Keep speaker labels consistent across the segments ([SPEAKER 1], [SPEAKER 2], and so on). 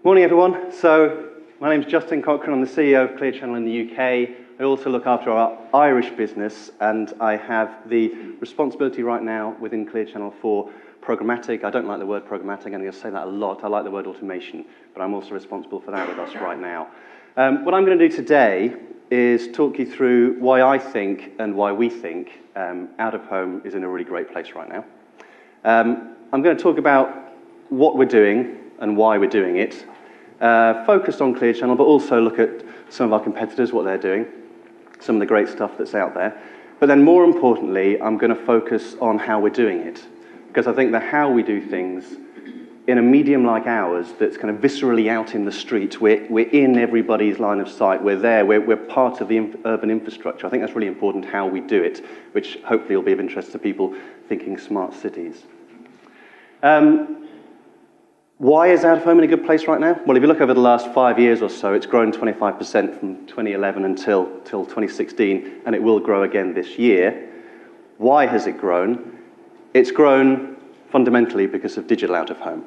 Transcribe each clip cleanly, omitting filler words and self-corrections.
[SPEAKER 1] Morning, everyone. So, my name's Justin Cochrane. I'm the CEO of Clear Channel in the UK. I also look after our Irish business, and I have the responsibility right now within Clear Channel for programmatic. I don't like the word programmatic. I'm going to say that a lot. I like the word automation, but I'm also responsible for that with us right now. What I'm going to do today is talk you through why I think and why we think out-of-home is in a really great place right now. I'm going to talk about what we're doing and why we're doing it, focused on Clear Channel, but also look at some of our competitors, what they're doing, some of the great stuff that's out there. But then more importantly, I'm going to focus on how we're doing it, because I think the how we do things in a medium like ours that's kind of viscerally out in the street, we're in everybody's line of sight, we're there, we're part of the urban infrastructure. I think that's really important how we do it, which hopefully will be of interest to people thinking smart cities. Why is out-of-home in a good place right now? Well, if you look over the last 5 years or so, it's grown 25% from 2011 until 2016, and it will grow again this year. Why has it grown? It's grown fundamentally because of digital out-of-home.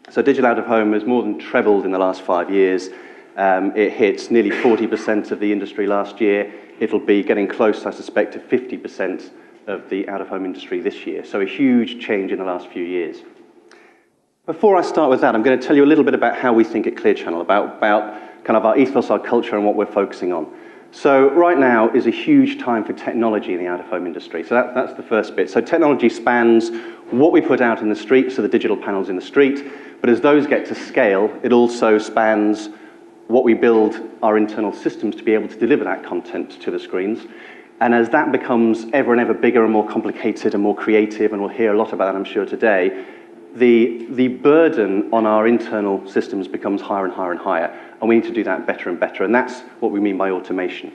[SPEAKER 1] So digital out-of-home has more than trebled in the last 5 years. It hit nearly 40% of the industry last year. It'll be getting close, I suspect, to 50% of the out-of-home industry this year. So a huge change in the last few years. Before I start with that, I'm going to tell you a little bit about how we think at Clear Channel, about kind of our ethos, our culture, and what we're focusing on. So right now is a huge time for technology in the out-of-home industry. So that's the first bit. So technology spans what we put out in the street, so the digital panels in the street, but as those get to scale, it also spans what we build our internal systems to be able to deliver that content to the screens. And as that becomes ever and ever bigger and more complicated and more creative, and we'll hear a lot about that, I'm sure, today, the burden on our internal systems becomes higher and higher and higher, and we need to do that better and better, and that's what we mean by automation.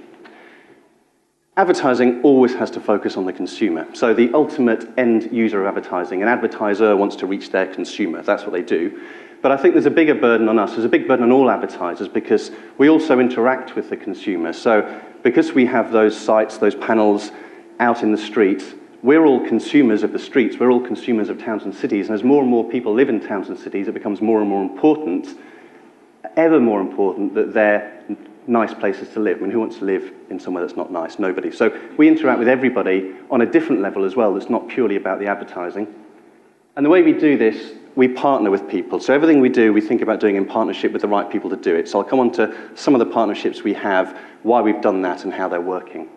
[SPEAKER 1] Advertising always has to focus on the consumer, so the ultimate end user of advertising. An advertiser wants to reach their consumer, that's what they do. But I think there's a bigger burden on us, there's a big burden on all advertisers, because we also interact with the consumer. So because we have those sites, those panels out in the street, we're all consumers of the streets, we're all consumers of towns and cities, and as more and more people live in towns and cities, it becomes more and more important, ever more important, that they're nice places to live. I mean, who wants to live in somewhere that's not nice? Nobody. So we interact with everybody on a different level as well, that's not purely about the advertising. And the way we do this, we partner with people. So everything we do, we think about doing in partnership with the right people to do it. So I'll come on to some of the partnerships we have, why we've done that, and how they're working.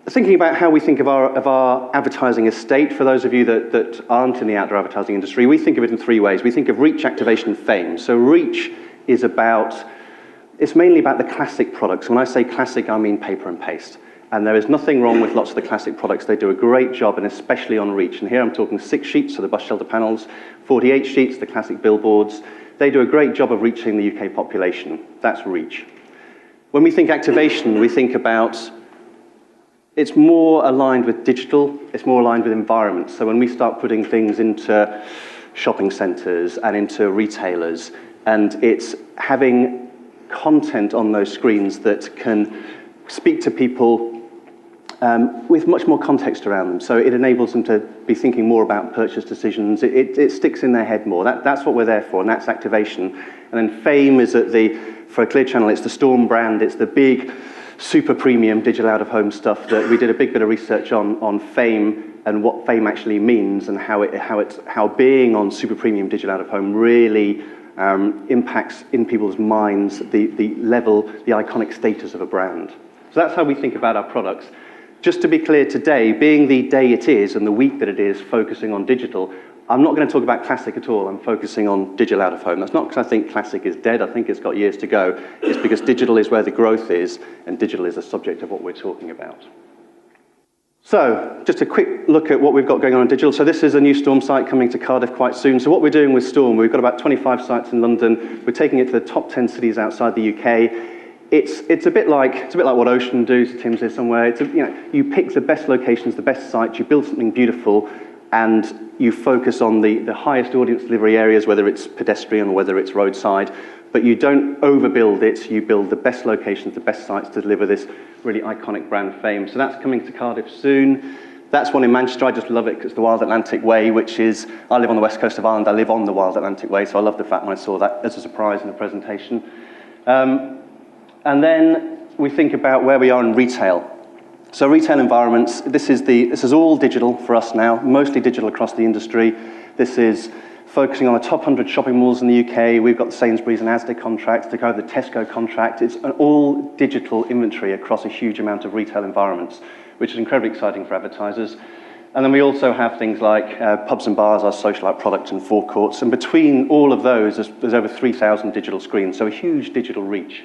[SPEAKER 1] Thinking about how we think of our advertising estate, for those of you that aren't in the outdoor advertising industry, we think of it in three ways. We think of reach, activation, and fame. So reach is it's mainly about the classic products. When I say classic, I mean paper and paste. And there is nothing wrong with lots of the classic products. They do a great job, and especially on reach. And here I'm talking 6 sheets, so the bus shelter panels, 48 sheets, the classic billboards. They do a great job of reaching the UK population. That's reach. When we think activation, we think about it's more aligned with digital, it's more aligned with environment. So when we start putting things into shopping centres and into retailers, and it's having content on those screens that can speak to people with much more context around them. So it enables them to be thinking more about purchase decisions. It sticks in their head more. That's what we're there for, and that's activation. And then fame is for a Clear Channel, it's the Storm brand, it's the big, super premium digital out-of-home stuff that we did a big bit of research on fame and what fame actually means, and how being on super premium digital out-of-home really impacts in people's minds the level, the iconic status of a brand. So that's how we think about our products. Just to be clear today, being the day it is and the week that it is focusing on digital, I'm not going to talk about classic at all. I'm focusing on digital out-of-home. That's not because I think classic is dead. I think it's got years to go. It's because digital is where the growth is, and digital is the subject of what we're talking about. So, just a quick look at what we've got going on in digital. So this is a new Storm site coming to Cardiff quite soon. So what we're doing with Storm, we've got about 25 sites in London. We're taking it to the top 10 cities outside the UK. It's a bit like what Ocean do. So Tim's here somewhere. You pick the best locations, the best sites. You build something beautiful, and you focus on the highest audience delivery areas, whether it's pedestrian or whether it's roadside, but you don't overbuild it. You build the best locations, the best sites to deliver this really iconic brand fame. So that's coming to Cardiff soon. That's one in Manchester. I just love it because it's the Wild Atlantic Way, which is, I live on the west coast of Ireland, I live on the Wild Atlantic Way, so I love the fact when I saw that as a surprise in the presentation. And then we think about where we are in retail. So retail environments, this is all digital for us now, mostly digital across the industry. This is focusing on the top 100 shopping malls in the UK. We've got the Sainsbury's and Asda contracts, to go over the Tesco contract. It's an all digital inventory across a huge amount of retail environments, which is incredibly exciting for advertisers. And then we also have things like pubs and bars, our socialite product, and forecourts. And between all of those, there's over 3,000 digital screens, so a huge digital reach.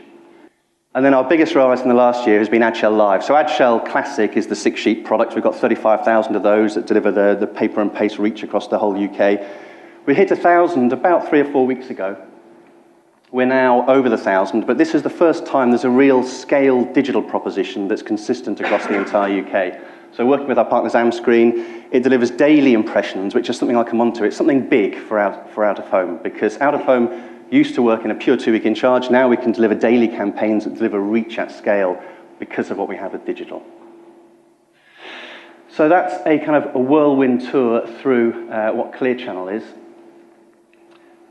[SPEAKER 1] And then our biggest rise in the last year has been AdShell Live. So AdShell Classic is the 6-sheet product. We've got 35,000 of those that deliver the paper and paste reach across the whole UK. We hit 1,000 about 3 or 4 weeks ago. We're now over the 1,000, but this is the first time there's a real scale digital proposition that's consistent across the entire UK. So working with our partners Amscreen, it delivers daily impressions, which is something I'll come on to. It's something big for out of home, because out of home used to work in a pure 2-week in charge. Now we can deliver daily campaigns that deliver reach at scale because of what we have with digital. So that's a kind of a whirlwind tour through what Clear Channel is.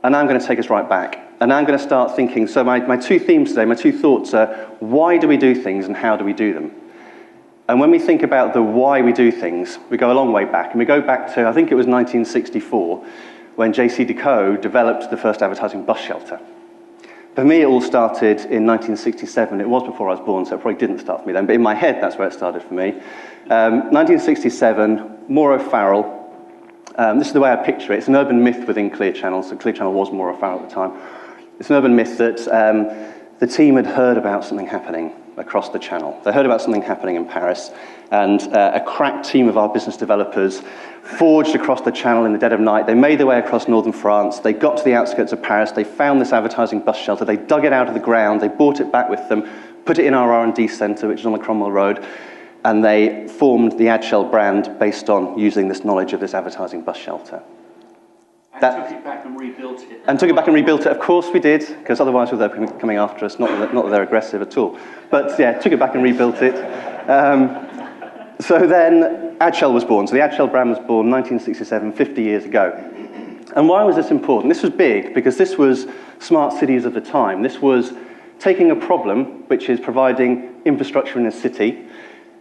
[SPEAKER 1] And I'm going to take us right back. And I'm going to start thinking, so my two themes today, my two thoughts are, why do we do things and how do we do them? And when we think about the why we do things, we go a long way back. And we go back to, I think it was 1964, when J.C. Decaux developed the first advertising bus shelter. For me, it all started in 1967. It was before I was born, so it probably didn't start for me then, but in my head, that's where it started for me. 1967, Mauro Farrell. This is the way I picture it. It's an urban myth within Clear Channel, so Clear Channel was Mauro Farrell at the time. It's an urban myth that the team had heard about something happening across the channel. They heard about something happening in Paris, and a crack team of our business developers forged across the channel in the dead of night. They made their way across northern France. They got to the outskirts of Paris. They found this advertising bus shelter. They dug it out of the ground. They brought it back with them, put it in our R&D centre, which is on the Cromwell Road, and they formed the AdShell brand based on using this knowledge of this advertising bus shelter.
[SPEAKER 2] Took it back and rebuilt it.
[SPEAKER 1] And took it back and rebuilt it. Of course we did, because otherwise they're coming after us. Not that they're aggressive at all. But yeah, took it back and rebuilt it. So then AdShell was born. So the AdShell brand was born 1967, 50 years ago. And why was this important? This was big because this was smart cities of the time. This was taking a problem, which is providing infrastructure in a city,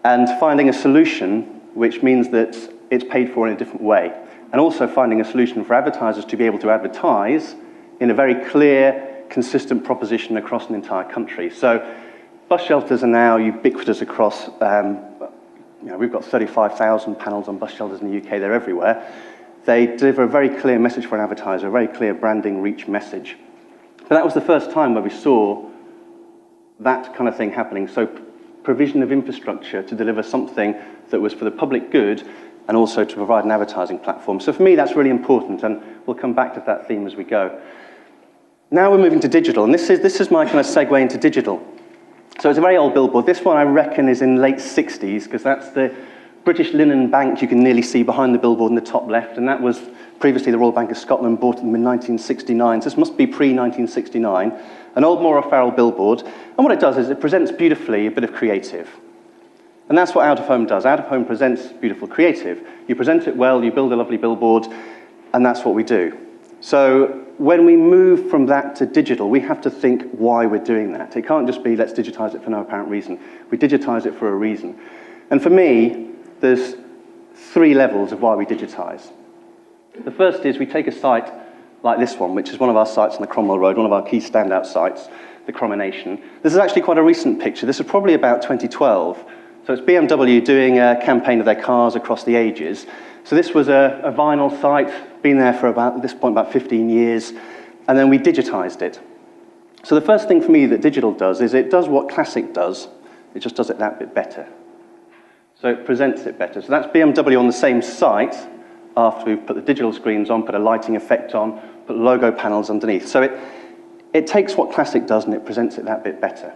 [SPEAKER 1] and finding a solution, which means that it's paid for in a different way. And also finding a solution for advertisers to be able to advertise in a very clear, consistent proposition across an entire country. So bus shelters are now ubiquitous across, we've got 35,000 panels on bus shelters in the UK, they're everywhere. They deliver a very clear message for an advertiser, a very clear branding reach message. But that was the first time where we saw that kind of thing happening. So provision of infrastructure to deliver something that was for the public good and also to provide an advertising platform. So for me, that's really important, and we'll come back to that theme as we go. Now we're moving to digital, and this is my kind of segue into digital. So it's a very old billboard. This one, I reckon, is in late 60s, because that's the British Linen Bank you can nearly see behind the billboard in the top left, and that was previously the Royal Bank of Scotland, bought them in 1969. So this must be pre-1969. An old Mauro Farrell billboard, and what it does is it presents beautifully a bit of creative. And that's what out-of-home does. Out-of-home presents beautiful creative. You present it well, you build a lovely billboard, and that's what we do. So when we move from that to digital, we have to think why we're doing that. It can't just be, let's digitize it for no apparent reason. We digitize it for a reason. And for me, there's 3 levels of why we digitize. The first is we take a site like this one, which is one of our sites on the Cromwell Road, one of our key standout sites, the Cromination. This is actually quite a recent picture. This is probably about 2012. So it's BMW doing a campaign of their cars across the ages. So this was a vinyl site, been there for about, at this point, about 15 years, and then we digitized it. So the first thing for me that digital does is it does what classic does, it just does it that bit better. So it presents it better. So that's BMW on the same site after we've put the digital screens on, put a lighting effect on, put logo panels underneath. So it takes what classic does and it presents it that bit better.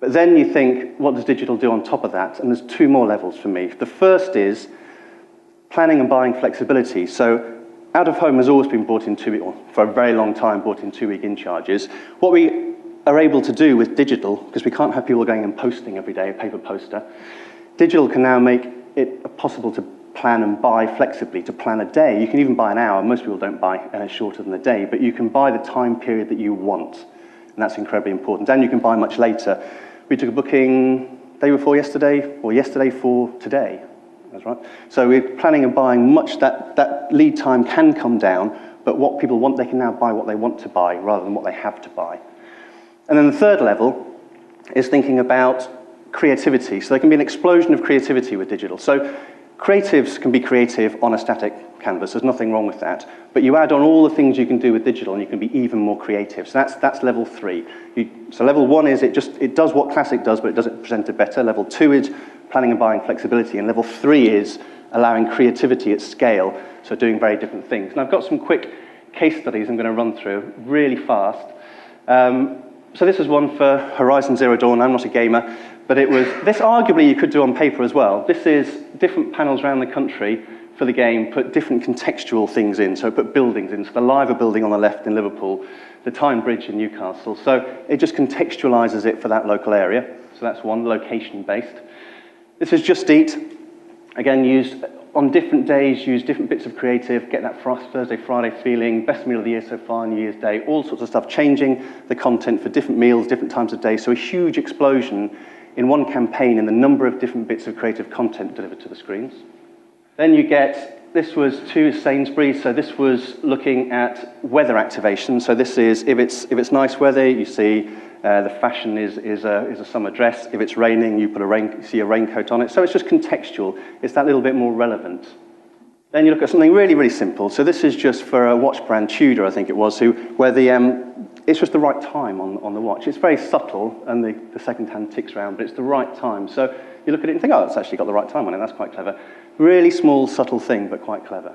[SPEAKER 1] But then you think, what does digital do on top of that? And there's 2 more levels for me. The first is planning and buying flexibility. So out-of-home has always been bought in 2-week, or for a very long time, bought in 2-week in charges. What we are able to do with digital, because we can't have people going and posting every day, a paper poster, digital can now make it possible to plan and buy flexibly, to plan a day. You can even buy an hour. Most people don't buy shorter than a day, but you can buy the time period that you want, and that's incredibly important. And you can buy much later. We took a booking day before yesterday, or yesterday for today. That's right. So we're planning and buying much, that lead time can come down, but what people want, they can now buy what they want to buy rather than what they have to buy. And then the third level is thinking about creativity. So there can be an explosion of creativity with digital. So creatives can be creative on a static canvas. There's nothing wrong with that. But you add on all the things you can do with digital, and you can be even more creative. So that's level 3. So level 1 is it does what Classic does, but it does it presented better. Level 2 is planning and buying flexibility. And level 3 is allowing creativity at scale, so doing very different things. And I've got some quick case studies I'm going to run through really fast. So this is one for Horizon Zero Dawn. I'm not a gamer, but this arguably you could do on paper as well. This is different panels around the country for the game, put different contextual things in, so put buildings in. So the Liver building on the left in Liverpool, the Tyne Bridge in Newcastle. So it just contextualizes it for that local area. So that's one, location-based. This is Just Eat. Again, used on different days, use different bits of creative, get that Thursday, Friday feeling, best meal of the year so far, New Year's Day, all sorts of stuff, changing the content for different meals, different times of day. So a huge explosion in one campaign in the number of different bits of creative content delivered to the screens. Then you get, this was to Sainsbury's, so this was looking at weather activation. So this is, if it's nice weather, you see the fashion is a summer dress. If it's raining, you see a raincoat on it. So it's just contextual. It's that little bit more relevant. Then you look at something really, really simple. So this is just for a watch brand, Tudor, I think it was, where it's just the right time on the watch. It's very subtle, and the second hand ticks around, but it's the right time. So you look at it and think, oh, it's actually got the right time on it. That's quite clever. Really small, subtle thing, but quite clever.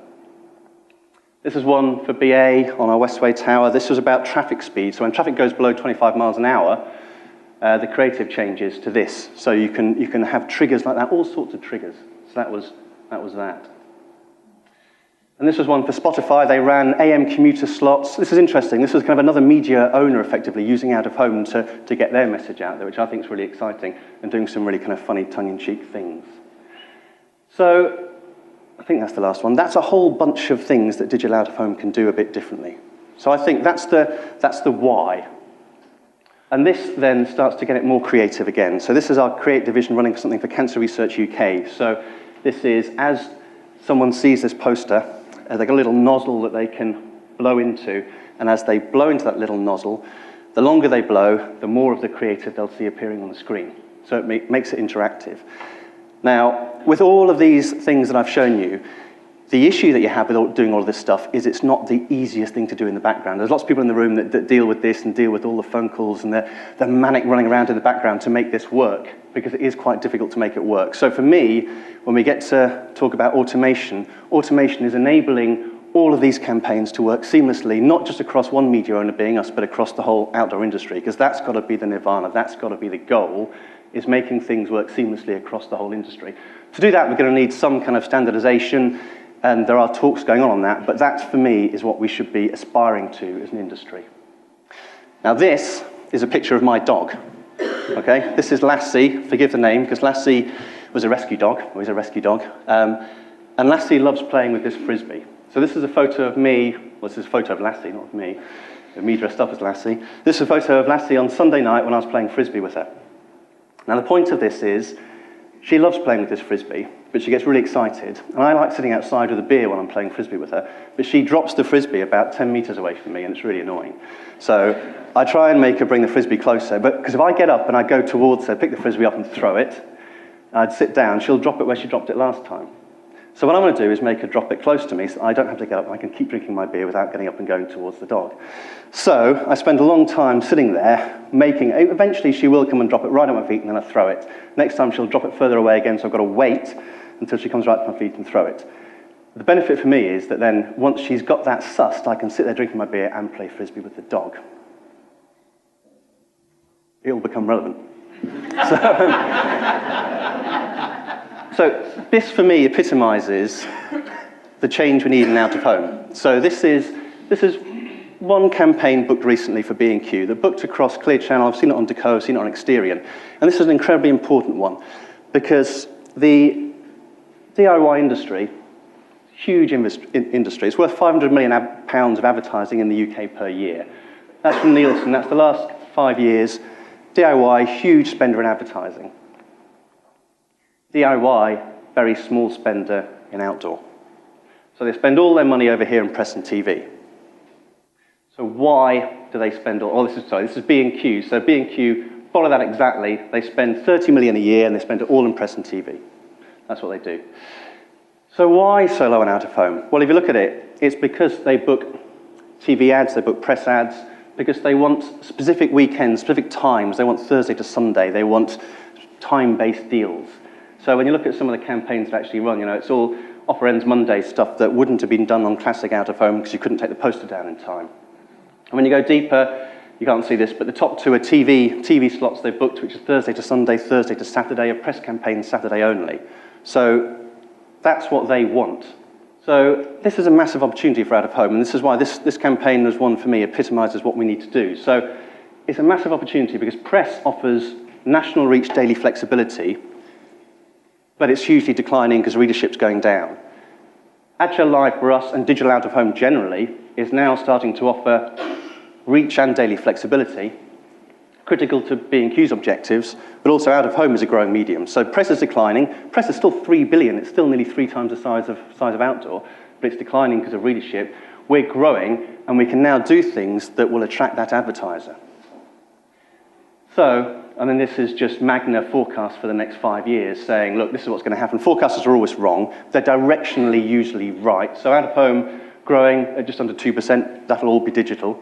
[SPEAKER 1] This is one for BA on our Westway Tower. This was about traffic speed. So when traffic goes below 25 miles an hour, the creative changes to this. So you can have triggers like that, all sorts of triggers. So that was that. And this was one for Spotify. They ran AM commuter slots. This is interesting. This was kind of another media owner, effectively, using out of home to get their message out there, which I think is really exciting, and doing some really kind of funny, tongue-in-cheek things. So I think that's the last one. That's a whole bunch of things that digital out of home can do a bit differently. So I think that's the why. And this then starts to get it more creative again. So this is our Create division running something for Cancer Research UK. So this is, as someone sees this poster, they've got a little nozzle that they can blow into, and as they blow into that little nozzle, the longer they blow, the more of the creative they'll see appearing on the screen. So it makes it interactive. Now, with all of these things that I've shown you, the issue that you have with doing all of this stuff is it's not the easiest thing to do in the background. There's lots of people in the room that deal with this and deal with all the phone calls and the manic running around in the background to make this work, because it is quite difficult to make it work. So for me, when we get to talk about automation, automation is enabling all of these campaigns to work seamlessly, not just across one media owner being us, but across the whole outdoor industry, because that's got to be the nirvana, that's got to be the goal, is making things work seamlessly across the whole industry. To do that, we're going to need some kind of standardization, and there are talks going on that, but that, for me, is what we should be aspiring to as an industry. Now, this is a picture of my dog, okay? This is Lassie, forgive the name, because Lassie was a rescue dog, or is a rescue dog, and Lassie loves playing with this Frisbee. So this is a photo of me, well, this is a photo of Lassie, not of me, me dressed up as Lassie. This is a photo of Lassie on Sunday night when I was playing Frisbee with her. Now, the point of this is, she loves playing with this Frisbee, but she gets really excited. And I like sitting outside with a beer when I'm playing Frisbee with her, but she drops the Frisbee about 10 meters away from me, and it's really annoying. So I try and make her bring the Frisbee closer, because if I get up and I go towards her, pick the Frisbee up and throw it, I'd sit down, she'll drop it where she dropped it last time. So what I'm going to do is make her drop it close to me, so I don't have to get up and I can keep drinking my beer without getting up and going towards the dog. So I spend a long time sitting there, eventually she will come and drop it right at my feet, and then I throw it. Next time she'll drop it further away again, so I've got to wait until she comes right to my feet and throw it. The benefit for me is that then, once she's got that sussed, I can sit there drinking my beer and play Frisbee with the dog. It'll become relevant. So this, for me, epitomizes the change we need in out of home. So this is one campaign booked recently for B&Q that booked across Clear Channel. I've seen it on Deco, I've seen it on Exterior. And this is an incredibly important one, because the DIY industry, huge industry. It's worth £500 million of advertising in the UK per year. That's from Nielsen. That's the last 5 years. DIY, huge spender in advertising. DIY, very small spender in outdoor. So they spend all their money over here in press and TV. So why do they spend all, this is B&Q. So B&Q, follow that exactly. They spend 30 million a year and they spend it all in press and TV. That's what they do. So why so low on out of home? Well, if you look at it, it's because they book TV ads, they book press ads, because they want specific weekends, specific times. They want Thursday to Sunday. They want time-based deals. So when you look at some of the campaigns that actually run, it's all offer ends Monday stuff that wouldn't have been done on classic out of home because you couldn't take the poster down in time. And when you go deeper, you can't see this, but the top two are TV slots they've booked, which is Thursday to Sunday, Thursday to Saturday, a press campaign Saturday only. So that's what they want. So this is a massive opportunity for out of home, and this is why this campaign was one for me, epitomises what we need to do. So it's a massive opportunity because press offers national reach daily flexibility, but it's hugely declining because readership's going down. Actual Live for us and digital out of home generally is now starting to offer reach and daily flexibility, critical to B&Q's objectives, but also out of home is a growing medium. So press is declining. Press is still 3 billion. It's still nearly 3 times the size of outdoor, but it's declining because of readership. We're growing, and we can now do things that will attract that advertiser. So, and then this is just Magna forecast for the next 5 years, saying, look, this is what's going to happen. Forecasters are always wrong. They're directionally usually right. So out of home growing at just under 2%. That'll all be digital.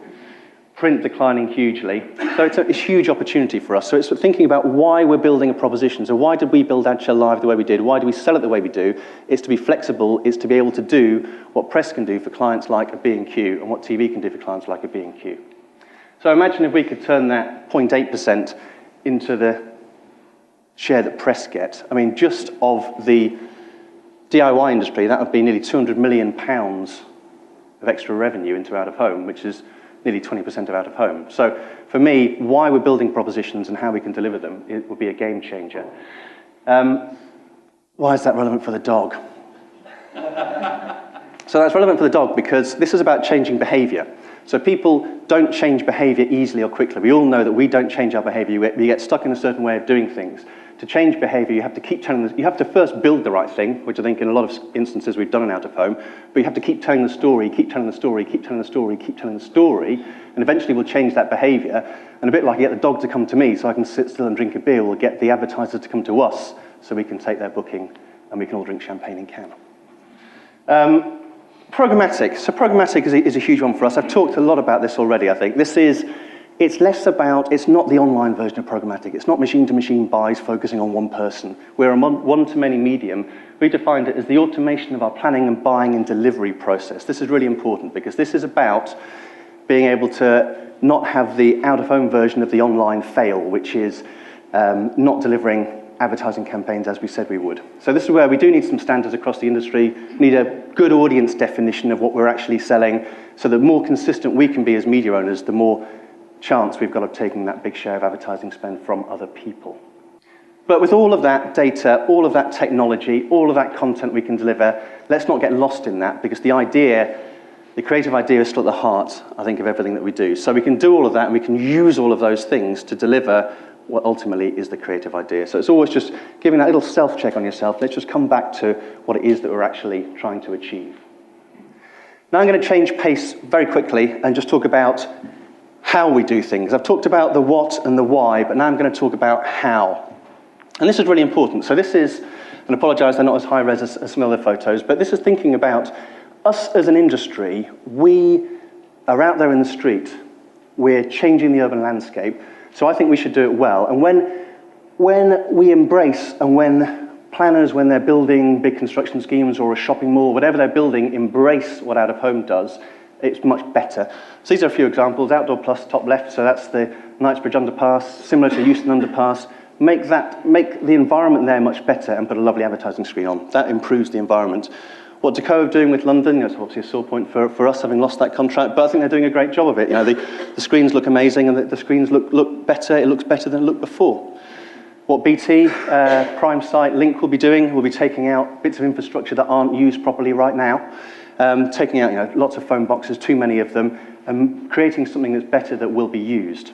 [SPEAKER 1] Print declining hugely. So it's a huge opportunity for us. So it's thinking about why we're building a proposition. So why did we build Agile Live the way we did? Why do we sell it the way we do? It's to be flexible. It's to be able to do what press can do for clients like a B&Q and what TV can do for clients like a B&Q. So imagine if we could turn that 0.8% into the share that press get. I mean, just of the DIY industry, that would be nearly £200 million of extra revenue into out of home, which is nearly 20% of out of home. So for me, why we're building propositions and how we can deliver them, it will be a game changer. Why is that relevant for the dog? So that's relevant for the dog because this is about changing behavior. So people don't change behavior easily or quickly. We all know that we don't change our behavior. We get stuck in a certain way of doing things. To change behavior, you have to keep telling you have to first build the right thing, which I think in a lot of instances we've done in out of home, but you have to keep telling the story, keep telling the story, keep telling the story, keep telling the story, and eventually we'll change that behavior. And a bit like I get the dog to come to me so I can sit still and drink a beer, we'll get the advertiser to come to us so we can take their booking and we can all drink champagne in Cannes. Programmatic. So programmatic is a huge one for us. I've talked a lot about this already, I think. It's less about, it's not the online version of programmatic. It's not machine-to-machine buys focusing on one person. We're a one-to-many medium. We defined it as the automation of our planning and buying and delivery process. This is really important because this is about being able to not have the out-of-home version of the online fail, which is not delivering advertising campaigns as we said we would. So this is where we do need some standards across the industry, need a good audience definition of what we're actually selling, so the more consistent we can be as media owners, the more chance we've got of taking that big share of advertising spend from other people. But with all of that data, all of that technology, all of that content we can deliver, let's not get lost in that because the creative idea is still at the heart, I think, of everything that we do. So we can do all of that and we can use all of those things to deliver what ultimately is the creative idea. So it's always just giving that little self-check on yourself. Let's just come back to what it is that we're actually trying to achieve. Now I'm going to change pace very quickly and just talk about how we do things. I've talked about the what and the why, but now I'm going to talk about how. And this is really important. So this is, and I apologize, they're not as high-res as some other photos, but this is thinking about us as an industry. We are out there in the street. We're changing the urban landscape. So I think we should do it well. And when we embrace and when planners, when they're building big construction schemes or a shopping mall, whatever they're building, embrace what out of home does, it's much better. So these are a few examples. Outdoor Plus, top left, so that's the Knightsbridge Underpass, similar to Euston Underpass. Make the environment there much better and put a lovely advertising screen on. That improves the environment. What Deco are doing with London, it's obviously a sore point for us having lost that contract, but I think they're doing a great job of it. The screens look amazing and the screens look better. It looks better than it looked before. What BT, Prime Site, Link will be doing, will be taking out bits of infrastructure that aren't used properly right now, taking out lots of phone boxes, too many of them, and creating something that's better that will be used.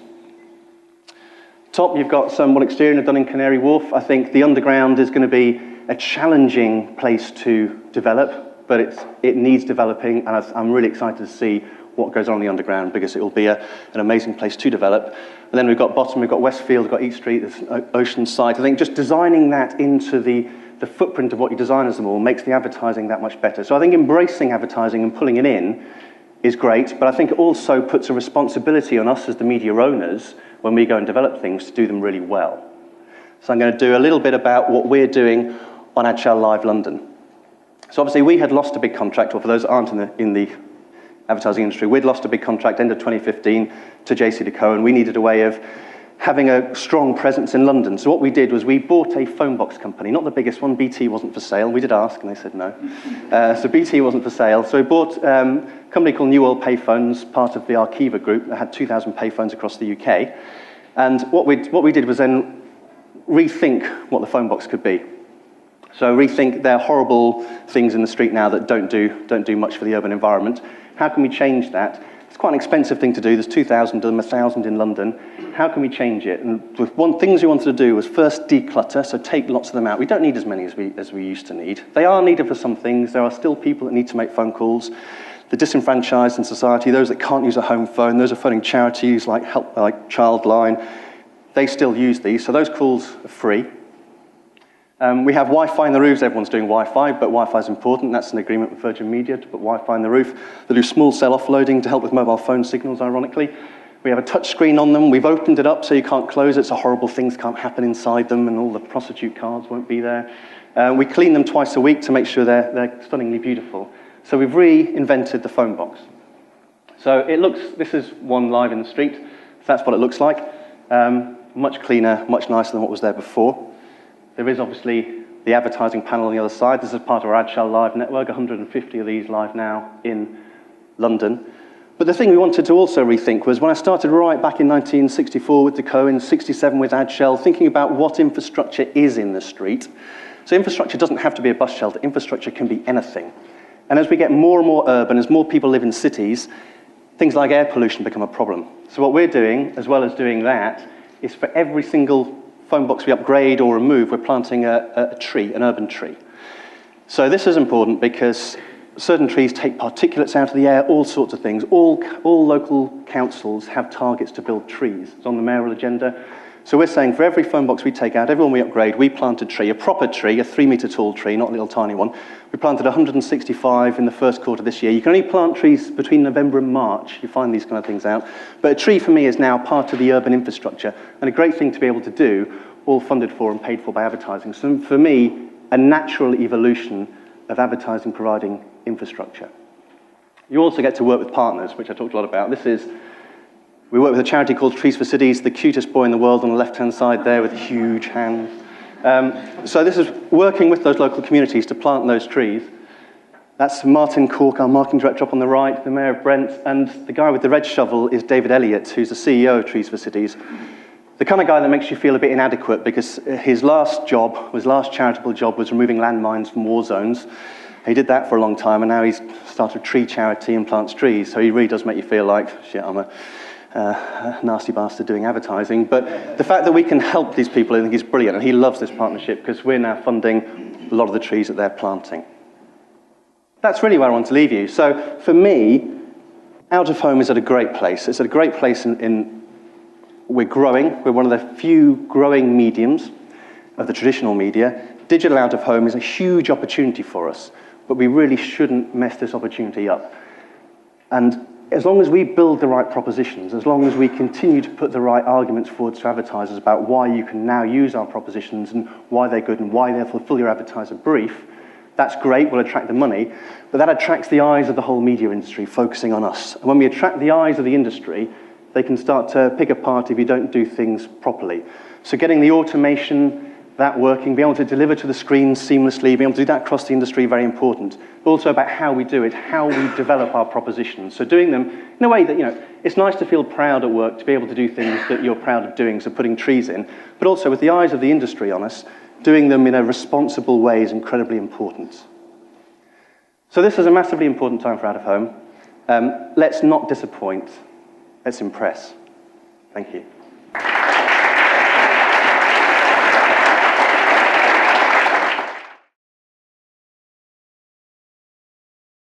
[SPEAKER 1] Top, you've got some exterior done in Canary Wharf. I think the underground is going to be a challenging place to develop, but it needs developing, and I'm really excited to see what goes on in the underground, because it will be an amazing place to develop. And then we've got bottom, we've got Westfield, we've got East Street, there's Oceanside. I think just designing that into the footprint of what you design as them all makes the advertising that much better. So I think embracing advertising and pulling it in is great, but I think it also puts a responsibility on us as the media owners when we go and develop things to do them really well. So I'm going to do a little bit about what we're doing on Agile Live London. So obviously we had lost a big contract, or for those that aren't in the advertising industry, we'd lost a big contract end of 2015 to JCDecaux, and we needed a way of having a strong presence in London. So what we did was we bought a phone box company, not the biggest one. BT wasn't for sale. We did ask, and they said no. So BT wasn't for sale. So we bought a company called New World Payphones, part of the Arqiva group, that had 2,000 payphones across the UK. And what we did was then rethink what the phone box could be. So rethink there are horrible things in the street now that don't do much for the urban environment. How can we change that? It's quite an expensive thing to do. There's 2,000 of them, 1,000 in London. How can we change it? And one things we wanted to do was first declutter, so take lots of them out. We don't need as many as we used to need. They are needed for some things. There are still people that need to make phone calls. The disenfranchised in society, those that can't use a home phone, those are phoning charities like Childline, they still use these, so those calls are free. We have Wi-Fi in the roofs. Everyone's doing Wi-Fi, but Wi-Fi is important. That's an agreement with Virgin Media to put Wi-Fi in the roof. They do small cell offloading to help with mobile phone signals, ironically. We have a touch screen on them. We've opened it up so you can't close it, so horrible things can't happen inside them, and all the prostitute cards won't be there. We clean them twice a week to make sure they're stunningly beautiful. So we've reinvented the phone box. So this is one live in the street. So that's what it looks like. Much cleaner, much nicer than what was there before. There is obviously the advertising panel on the other side. This is part of our Agile Live network, 150 of these live now in London. But the thing we wanted to also rethink was when I started right back in 1964 with Decaux, in 67 with Agile, thinking about what infrastructure is in the street. So infrastructure doesn't have to be a bus shelter. Infrastructure can be anything. And as we get more and more urban, as more people live in cities, things like air pollution become a problem. So what we're doing, as well as doing that, is for every single phone box we upgrade or remove, we're planting a tree, an urban tree. So this is important because certain trees take particulates out of the air, all sorts of things. All local councils have targets to build trees. It's on the mayoral agenda. So we're saying for every phone box we take out, everyone we upgrade, we plant a tree, a proper tree, a 3-metre tall tree, not a little tiny one. We planted 165 in the first quarter of this year. You can only plant trees between November and March. You find these kind of things out. But a tree for me is now part of the urban infrastructure and a great thing to be able to do, all funded for and paid for by advertising. So for me, a natural evolution of advertising providing infrastructure. You also get to work with partners, which I talked a lot about. We work with a charity called Trees for Cities, the cutest boy in the world on the left-hand side there with huge hands. So this is working with those local communities to plant those trees. That's Martin Cork, our marketing director up on the right, the mayor of Brent, and the guy with the red shovel is David Elliott, who's the CEO of Trees for Cities. The kind of guy that makes you feel a bit inadequate because his last charitable job was removing landmines from war zones. He did that for a long time, and now he's started a tree charity and plants trees, so he really does make you feel like, shit, I'm a nasty bastard doing advertising. But the fact that we can help these people, I think, is brilliant, and he loves this partnership because we're now funding a lot of the trees that they're planting. That's really where I want to leave you. So for me, out of home is at a great place. It's at a great place we're growing. We're one of the few growing mediums of the traditional media. Digital out of home is a huge opportunity for us, but we really shouldn't mess this opportunity up. And as long as we build the right propositions, as long as we continue to put the right arguments forward to advertisers about why you can now use our propositions and why they're good and why they fulfill your advertiser brief, that's great, we'll attract the money, but that attracts the eyes of the whole media industry focusing on us. And when we attract the eyes of the industry, they can start to pick apart if you don't do things properly. So getting the automation that working, being able to deliver to the screens seamlessly, being able to do that across the industry, very important. But also about how we do it, how we develop our propositions. So doing them in a way that, it's nice to feel proud at work, to be able to do things that you're proud of doing, so putting trees in, but also with the eyes of the industry on us, doing them in a responsible way is incredibly important. So this is a massively important time for Out of Home. Let's not disappoint, let's impress. Thank you.